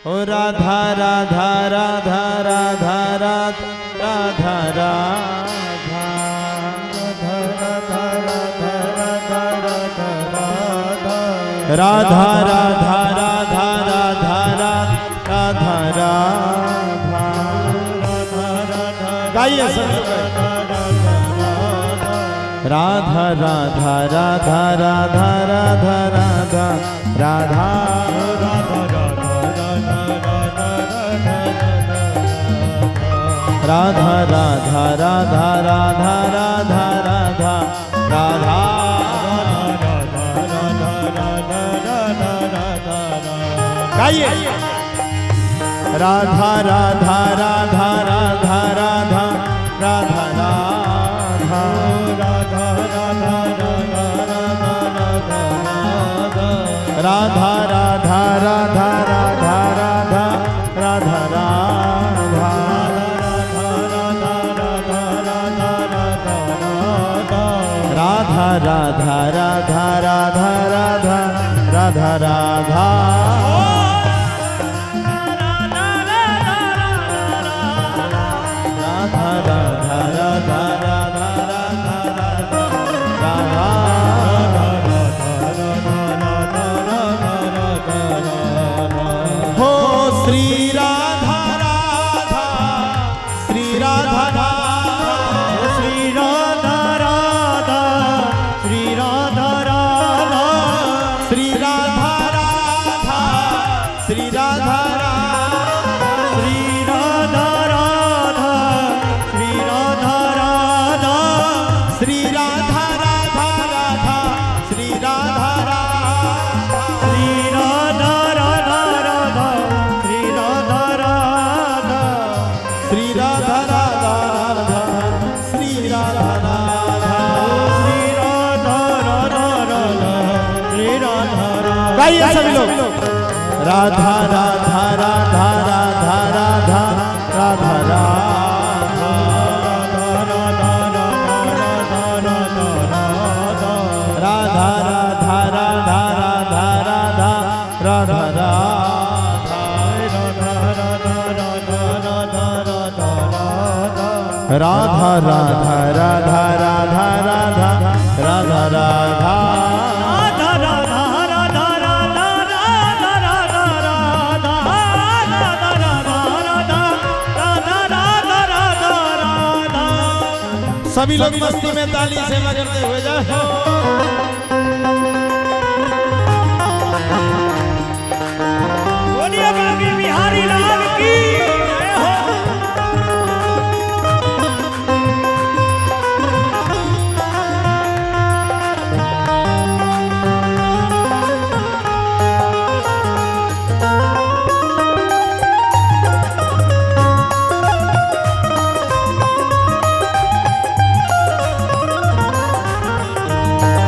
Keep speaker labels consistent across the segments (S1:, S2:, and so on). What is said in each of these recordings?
S1: ओ राधा राधा राधा राधा राधा राधा राधा राधा राधा राधा राधा राधा गाइए राधा राधा राधा राधा राधा राधा राधा राधा राधा राधा राधा राधा राधा राधा गाइए राधा राधा राधा राधा राधा राधा राधा राधा राधा राधा राधा राधा राधा राधा राधा राधा राधा राधा सभी लोग राधा राधा राधा राधा राधा राधा राधा राधा राधा राधा राधा राधा राधा राधा राधा राधा राधा सभी लोग मस्ती में ताली से बजाते हुए जाओ।
S2: बोलिए बागी बिहारी लाल की जय हो।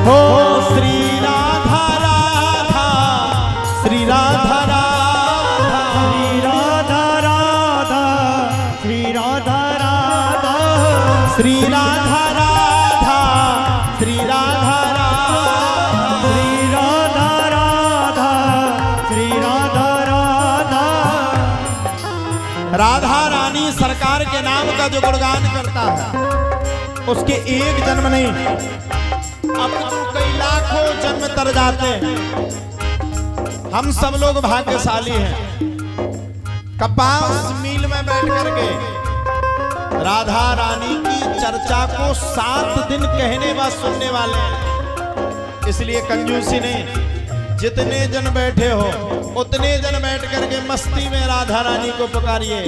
S1: हो श्री राधा राधा श्री राधा राधा
S2: श्री राधा राधा
S1: श्री
S2: श्री राधा राधा
S1: राधा राधा श्री राधा राधा
S2: श्री राधा राधा
S1: राधा रानी सरकार के नाम का जो गुणगान करता है उसके एक जन्म नहीं अब तो कई लाखों जन्म तर जाते हैं। हम सब लोग भाग्यशाली हैं। कपास मील में बैठ करके राधा रानी की चर्चा को 7 दिन कहने व सुनने वाले हैं। इसलिए कंजूसी नहीं, जितने जन बैठे हो उतने जन बैठ करके मस्ती में राधा रानी को पुकारिए।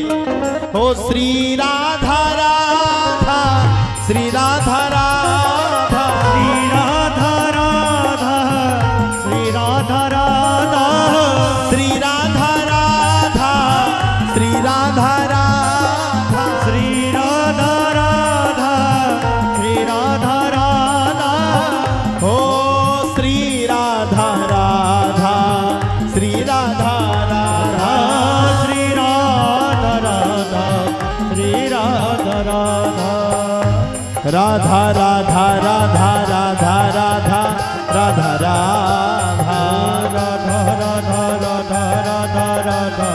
S1: हो श्री राधा राधा श्री राधा राधा
S2: श्री राधा राधा श्री राधा राधा
S1: श्री राधा राधा श्री राधा राधा
S2: श्री राधा राधा श्री राधा राधा
S1: हो श्री राधा राधा श्री राधा राधा
S2: श्री राधा राधा श्री राधा राधा
S1: राधा राधा राधा राधा राधा राधा राधा
S2: राधा राधा राधा राधा राधा